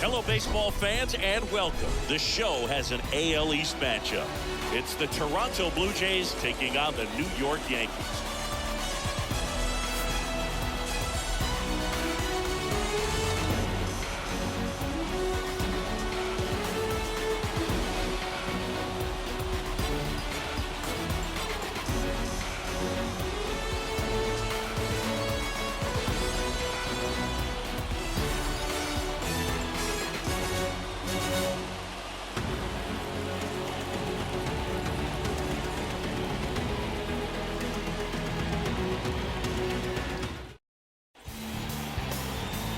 Hello, baseball fans, and welcome. The show has an AL East matchup. It's the Toronto Blue Jays taking on the New York Yankees.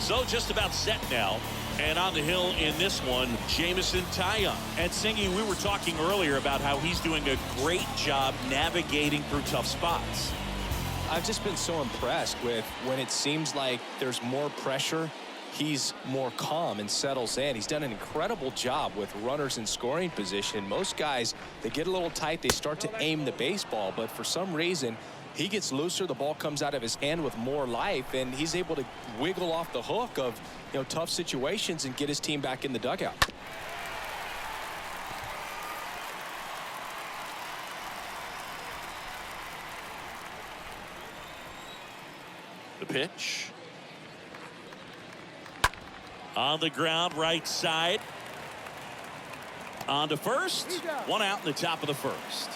So just about set now, and on the hill in this one, Jameson Taillon. And Singy, we were talking earlier about how he's doing a great job navigating through tough spots. I've just been so impressed with when it seems like there's more pressure, he's more calm and settles in. He's done an incredible job with runners in scoring position. Most guys, they get a little tight, they start to aim the baseball, but for some reason, he gets looser, the ball comes out of his hand with more life, and he's able to wiggle off the hook of, tough situations and get his team back in the dugout. The pitch. On the ground, right side. On to first. One out in the top of the first.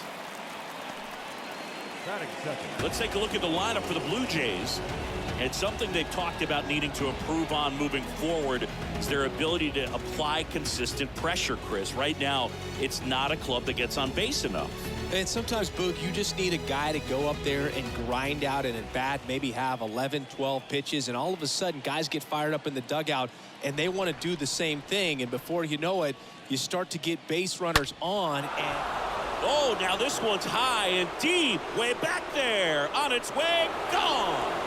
Let's take a look at the lineup for the Blue Jays. And something they've talked about needing to improve on moving forward is their ability to apply consistent pressure, Chris. Right now, it's not a club that gets on base enough. And sometimes, Boog, you just need a guy to go up there and grind out an at-bat, maybe have 11, 12 pitches, and all of a sudden, guys get fired up in the dugout, and they want to do the same thing. And before you know it, you start to get base runners on, and oh, now this one's high and deep, way back there, on its way, gone.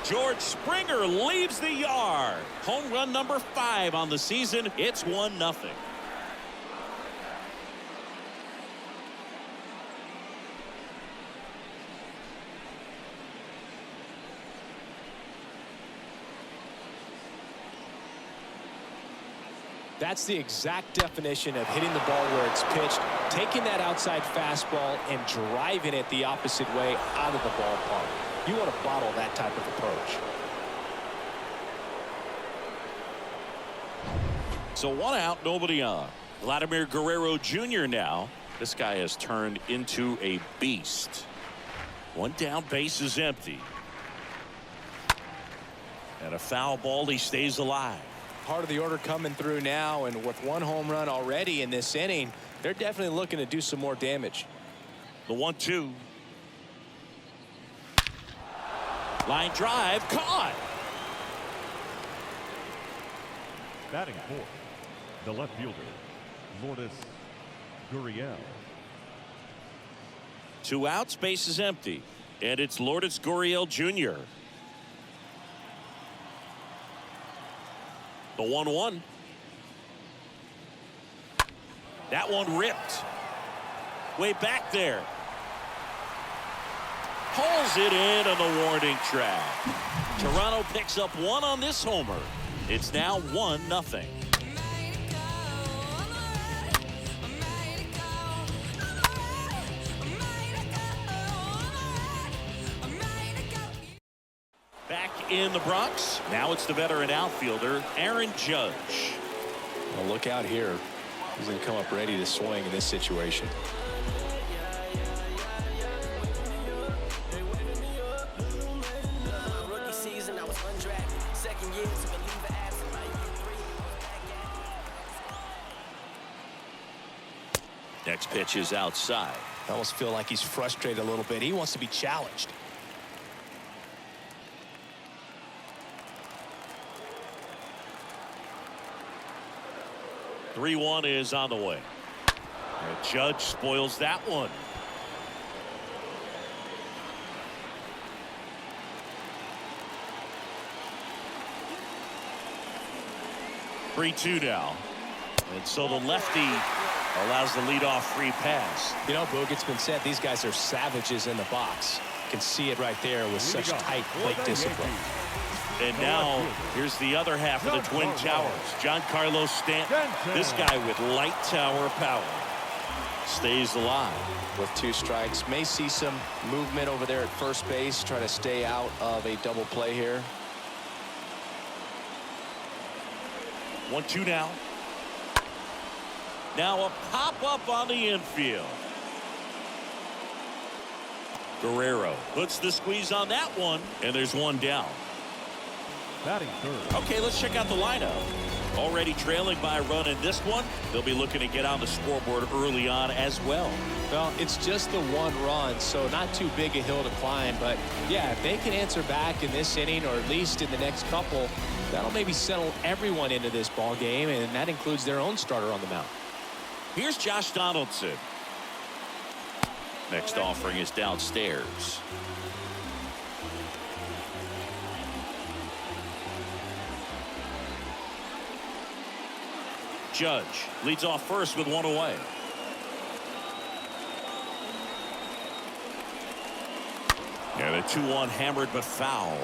George Springer leaves the yard. Home run number 5 on the season. It's 1-0. That's the exact definition of hitting the ball where it's pitched, taking that outside fastball and driving it the opposite way out of the ballpark. You want to bottle that type of approach. So 1 out, nobody on. Vladimir Guerrero Jr. now. This guy has turned into a beast. 1 down, base is empty. And a foul ball, he stays alive. Part of the order coming through now, and with 1 home run already in this inning, they're definitely looking to do some more damage. The 1-2. Line drive, caught. Batting fourth, the left fielder, Lourdes Gurriel. 2 outs, base is empty. And it's Lourdes Gurriel Jr. The 1-1. That one ripped. Way back there. Pulls it in on the warning track. Toronto picks up 1 on this homer. It's now 1-0. Back in the Bronx. Now it's the veteran outfielder, Aaron Judge. Well, look out here. He's going to come up ready to swing in this situation. Next pitch is outside. I almost feel like he's frustrated a little bit. He wants to be challenged. The 3-1 is on the way. And Judge spoils that one. Three-2 now. And so the lefty allows the leadoff free pass. You know, Boog, it's been said these guys are savages in the box. You can see it right there with such tight plate discipline. And now here's the other half of the Twin Towers. Giancarlo Stanton, this guy with light tower power, stays alive. With 2 strikes, may see some movement over there at first base, try to stay out of a double play here. 1-2 now. Now a pop-up on the infield. Guerrero puts the squeeze on that one, and there's 1 down. Batting third. Okay, let's check out the lineup. Already trailing by a run in this one. They'll be looking to get on the scoreboard early on as well. Well, it's just the 1 run, so not too big a hill to climb. But, yeah, if they can answer back in this inning or at least in the next couple, that'll maybe settle everyone into this ball game, and that includes their own starter on the mound. Here's Josh Donaldson. Next offering is downstairs. Judge leads off first with 1 away. And a 2-1 hammered but foul.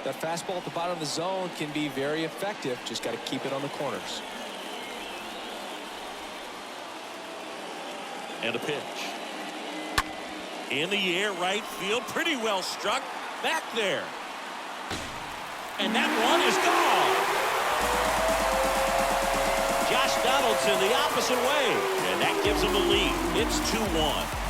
That fastball at the bottom of the zone can be very effective. Just got to keep it on the corners. And a pitch. In the air, right field, pretty well struck. Back there. And that one is gone. Josh Donaldson the opposite way, and that gives him the lead. It's 2-1.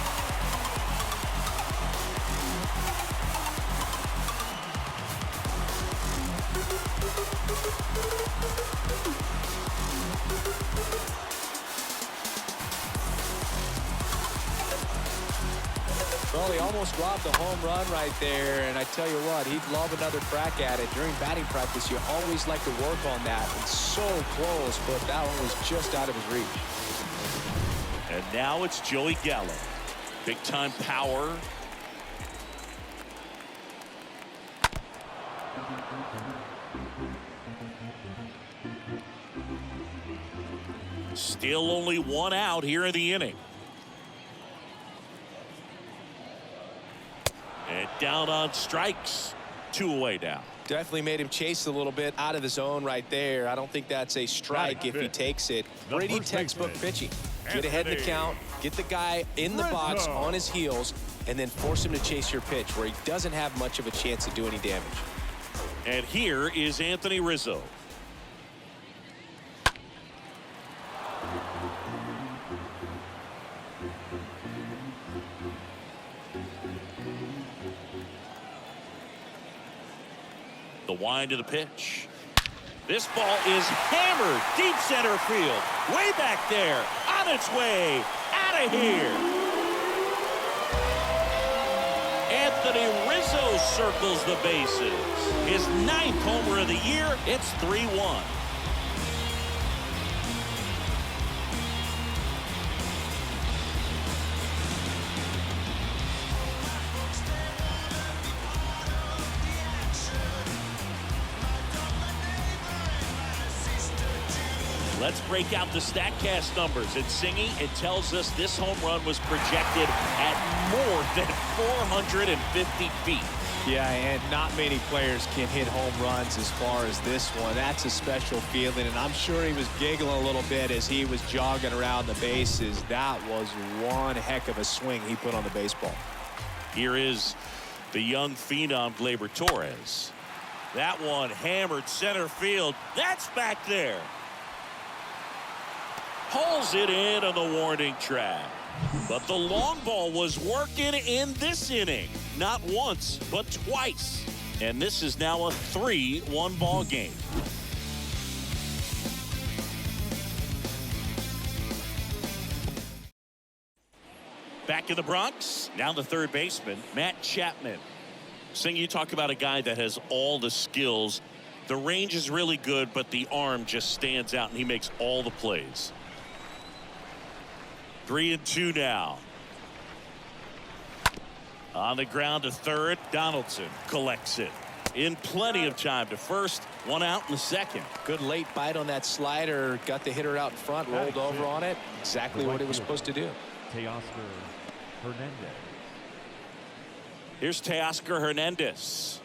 Well, he almost robbed the home run right there, and I tell you what, he'd love another crack at it. During batting practice, you always like to work on that. It's so close, but that one was just out of his reach. And now it's Joey Gallo. Big time power. Still only 1 out here in the inning. And down on strikes. 2 away now. Definitely made him chase a little bit out of the zone right there. I don't think that's a strike if he takes it. Pretty textbook pitching. Get ahead in the count, get the guy in the box on his heels, and then force him to chase your pitch where he doesn't have much of a chance to do any damage. And here is Anthony Rizzo. The wind of the pitch. This ball is hammered deep center field. Way back there. On its way. Out of here. Anthony Rizzo circles the bases. His 9th homer of the year. It's 3-1. Let's break out the StatCast numbers. At Singy, it tells us this home run was projected at more than 450 feet. Yeah, and not many players can hit home runs as far as this one. That's a special feeling, and I'm sure he was giggling a little bit as he was jogging around the bases. That was one heck of a swing he put on the baseball. Here is the young phenom, Gleyber Torres. That one hammered center field. That's back there. Pulls it in on the warning track. But the long ball was working in this inning. Not once, but twice. And this is now a 3-1 ball game. Back in the Bronx, now the third baseman, Matt Chapman. Sing, you talk about a guy that has all the skills. The range is really good, but the arm just stands out, and he makes all the plays. 3-2 now. On the ground to third, Donaldson collects it. In plenty of time to first, 1 out in the second. Good late bite on that slider. Got the hitter out in front, rolled over on it. Exactly what it was supposed to do. Teoscar Hernandez. Here's Teoscar Hernandez.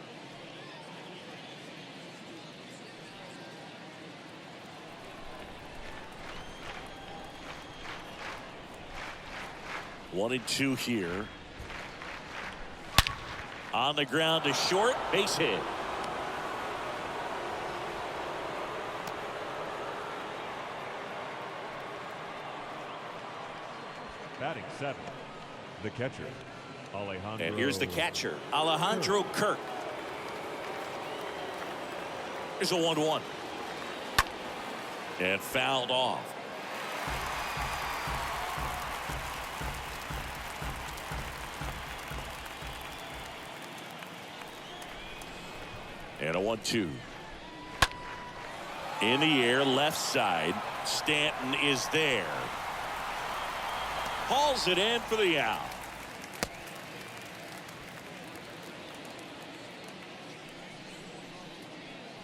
1-2 here. On the ground to short, base hit. Batting 7th, the catcher, Alejandro. And here's the catcher, Alejandro Kirk. Here's a 1-1. And fouled off. And a 1-2. In the air, left side. Stanton is there. Hauls it in for the out.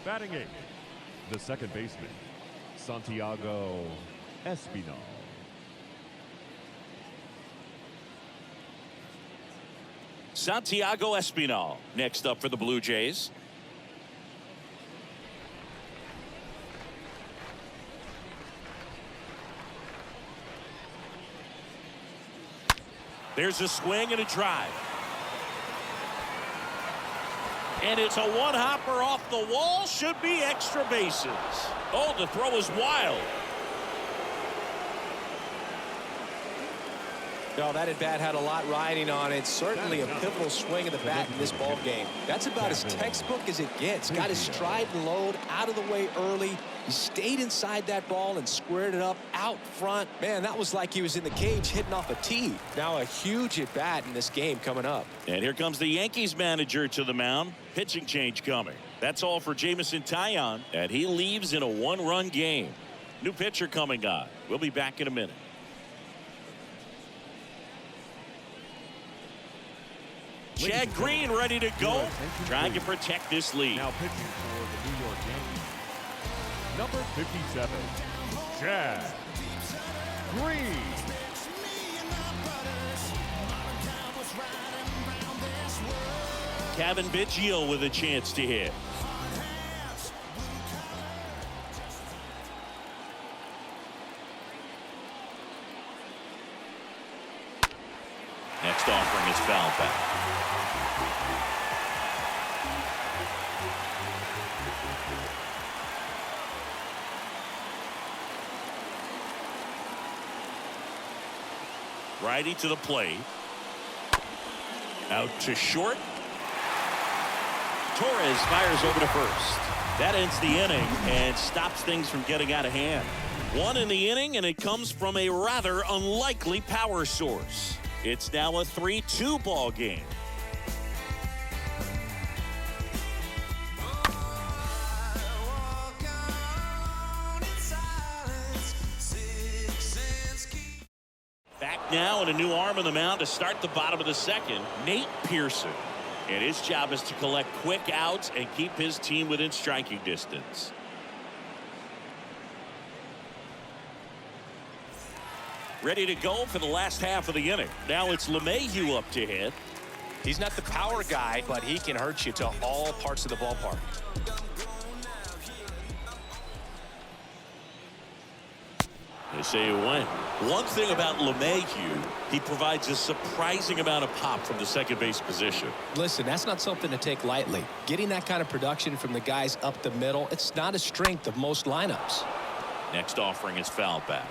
Batting 8th, the second baseman, Santiago Espinal. Santiago Espinal next up for the Blue Jays. There's a swing and a drive. And it's a one-hopper off the wall. Should be extra bases. Oh, the throw is wild. No, that at bat had a lot riding on it. Certainly a pivotal swing of the bat in this ball game. That's about as textbook as it gets. Got his stride and load out of the way early. He stayed inside that ball and squared it up out front. Man, that was like he was in the cage hitting off a tee. Now a huge at bat in this game coming up. And here comes the Yankees manager to the mound. Pitching change coming. That's all for Jameson Taillon, and he leaves in a one-run game. New pitcher coming on. We'll be back in a minute. Chad Green ready to go, trying to protect this lead. Now pitching for the New York Yankees, number 57, Chad Green. Kevin Biggio with a chance to hit. Next offering is foul back. Righty to the plate. Out to short. Torres fires over to first. That ends the inning and stops things from getting out of hand. One in the inning, and it comes from a rather unlikely power source. It's now a 3-2 ball game. Back now and a new arm on the mound to start the bottom of the second, Nate Pearson. And his job is to collect quick outs and keep his team within striking distance. Ready to go for the last half of the inning. Now it's LeMahieu up to hit. He's not the power guy, but he can hurt you to all parts of the ballpark. They say it went. One thing about LeMahieu, he provides a surprising amount of pop from the second base position. Listen, that's not something to take lightly. Getting that kind of production from the guys up the middle, it's not a strength of most lineups. Next offering is foul back.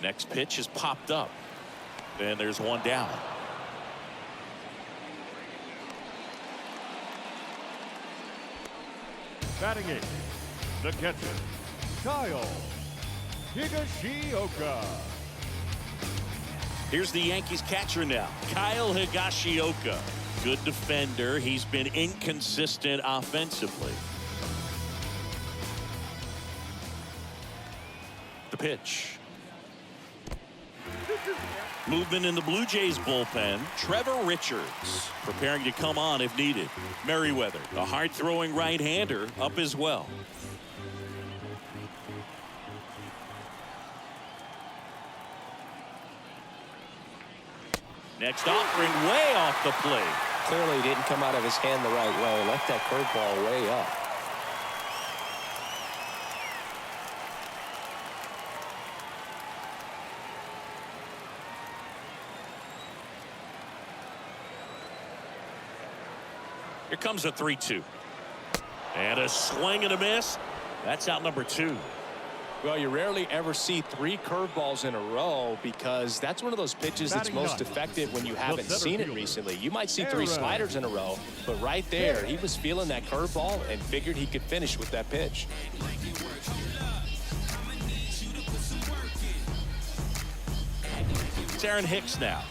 Next pitch is popped up. And there's one down. Batting 8th, the catcher, Kyle Higashioka. Here's the Yankees catcher now, Kyle Higashioka. Good defender. He's been inconsistent offensively. The pitch. Movement in the Blue Jays bullpen. Trevor Richards preparing to come on if needed. Merriweather, a hard-throwing right-hander, up as well. Next offering way off the plate. Clearly didn't come out of his hand the right way. Left that curveball way up. Here comes a 3-2. And a swing and a miss. That's out number 2. Well, you rarely ever see 3 curveballs in a row because that's one of those pitches that's most effective when you haven't seen it recently. You might see 3 sliders in a row, but right there, he was feeling that curveball and figured he could finish with that pitch. It's Aaron Hicks now.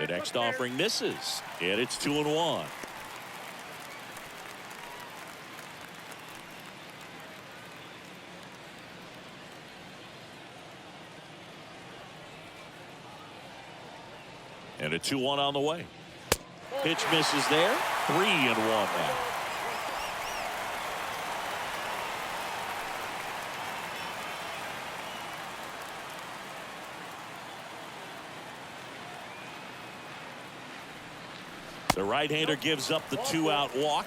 The next offering misses, and it's 2-1. And a 2-1 on the way. Pitch misses there. 3-1 now. The right-hander gives up the 2-out walk.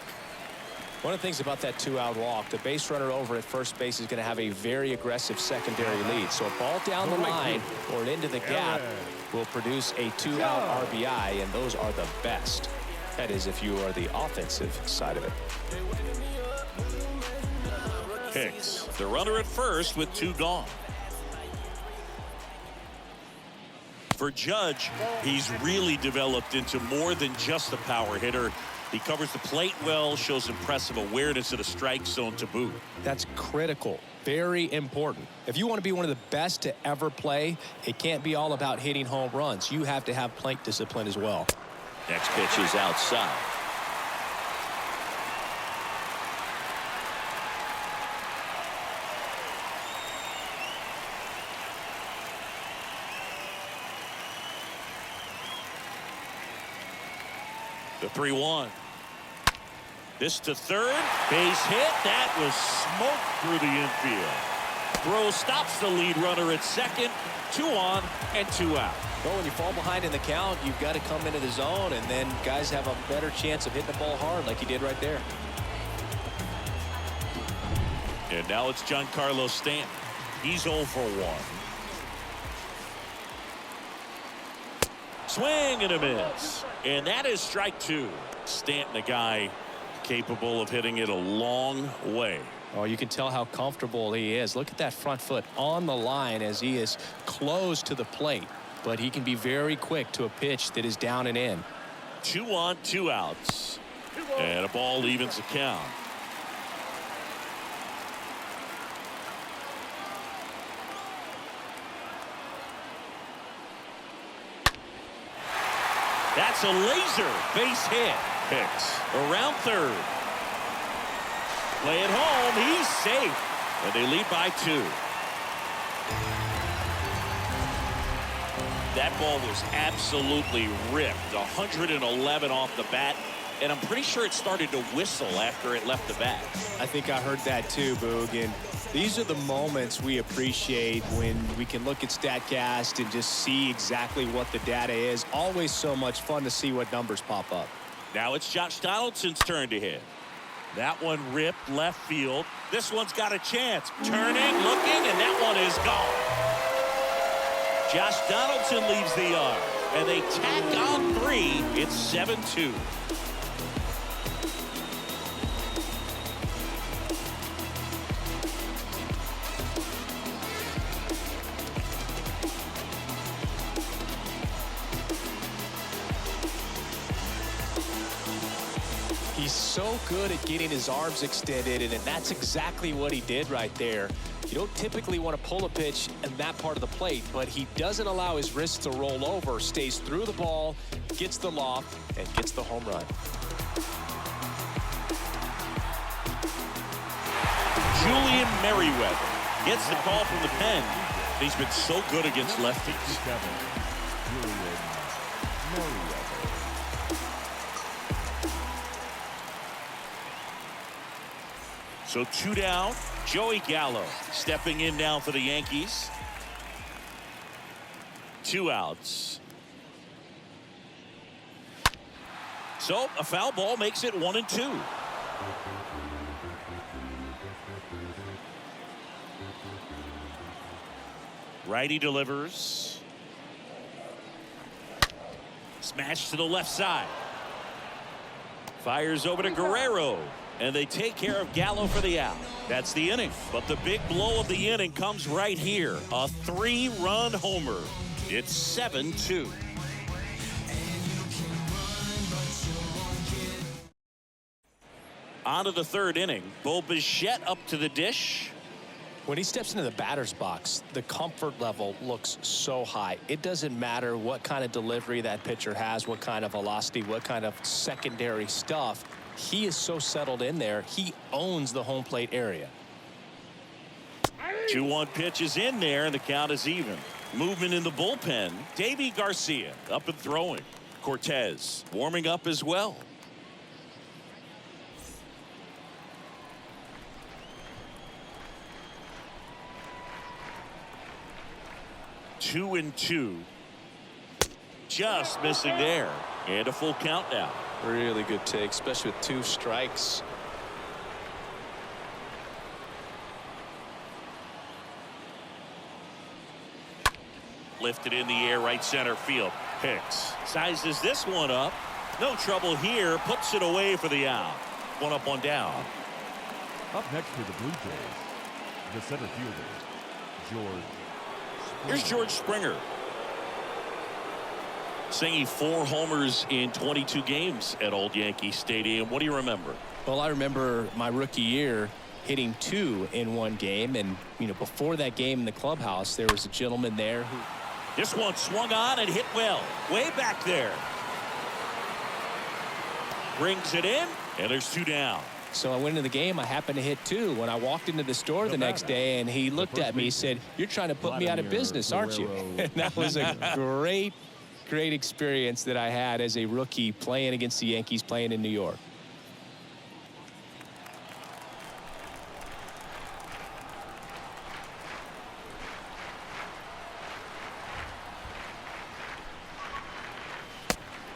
One of the things about that 2-out walk, the base runner over at first base is going to have a very aggressive secondary lead. So a ball down the line or into the gap will produce a 2-out RBI, and those are the best. That is, if you are the offensive side of it. Hicks, the runner at first with 2 gone. For Judge, he's really developed into more than just a power hitter. He covers the plate well, shows impressive awareness of the strike zone to boot. That's critical. Very important. If you want to be one of the best to ever play, it can't be all about hitting home runs. You have to have plate discipline as well. Next pitch is outside. The 3-1. This to third. Base hit. That was smoked through the infield. Throw stops the lead runner at second. 2 on and 2 out. Well, when you fall behind in the count, you've got to come into the zone, and then guys have a better chance of hitting the ball hard like he did right there. And now it's Giancarlo Stanton. He's 0 for 1. Swing and a miss. And that is strike 2. Stanton, a guy capable of hitting it a long way. Oh, you can tell how comfortable he is. Look at that front foot on the line as he is close to the plate. But he can be very quick to a pitch that is down and in. 2 on, 2 outs. And a ball evens the count. That's a laser base hit. Hicks around third. Play it home. He's safe. And they lead by 2. That ball was absolutely ripped. 111 off the bat. And I'm pretty sure it started to whistle after it left the bat. I think I heard that too, Boog. And these are the moments we appreciate when we can look at StatCast and just see exactly what the data is. Always so much fun to see what numbers pop up. Now it's Josh Donaldson's turn to hit. That one ripped left field. This one's got a chance. Turning, looking, and that one is gone. Josh Donaldson leaves the yard, and they tack on 3. It's 7-2. He's so good at getting his arms extended, and that's exactly what he did right there. You don't typically want to pull a pitch in that part of the plate, but he doesn't allow his wrists to roll over, stays through the ball, gets the loft, and gets the home run. Julian Merriweather gets the call from the pen. He's been so good against lefties. Julian Merriweather. So 2 down. Joey Gallo stepping in now for the Yankees. 2 outs. So a foul ball makes it 1-2. Righty delivers. Smash to the left side. Fires over to Guerrero. And they take care of Gallo for the out. That's the inning. But the big blow of the inning comes right here. A 3-run homer. It's 7-2. On to the 3rd inning. Bo Bichette up to the dish. When he steps into the batter's box, the comfort level looks so high. It doesn't matter what kind of delivery that pitcher has, what kind of velocity, what kind of secondary stuff. He is so settled in there. He owns the home plate area. 2-1 pitch is in there, and the count is even. Movement in the bullpen. Davy Garcia up and throwing. Cortez warming up as well. Two and 2. Just missing there. And a full count now. Really good take, especially with 2 strikes. Lifted in the air, right center field. Hicks sizes this one up. No trouble here. Puts it away for the out. 1 up, 1 down. Up next for the Blue Jays, the center fielder, George. Here's George Springer. Singing 4 homers in 22 games at Old Yankee Stadium. What do you remember? Well, I remember my rookie year hitting 2 in 1 game. And, you know, before that game in the clubhouse, there was a gentleman there who... This one swung on and hit well. Way back there. Brings it in, and there's 2 down. So I went into the game. I happened to hit 2. When I walked into the store the next day, and he looked at me, he said, "You're trying to put me out of business, aren't you?" And that was a great experience that I had as a rookie playing against the Yankees, playing in New York.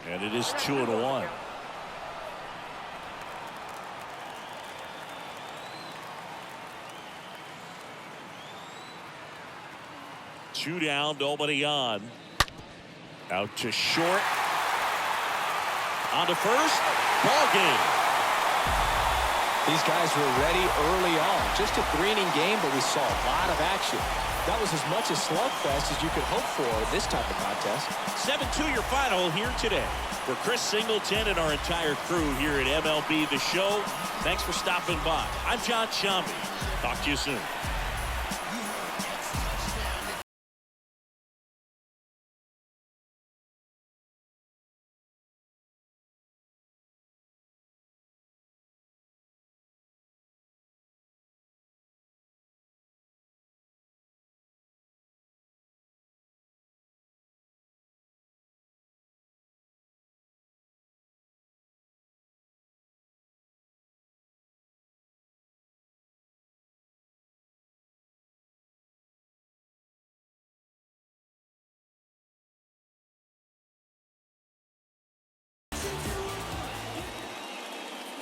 And it is 2-1. Two down, nobody on. Out to short. On to first. Ball game. These guys were ready early on. Just a 3-inning game, but we saw a lot of action. That was as much a slugfest as you could hope for this type of contest. 7-2 your final here today. For Chris Singleton and our entire crew here at MLB The Show, thanks for stopping by. I'm John Shambi. Talk to you soon.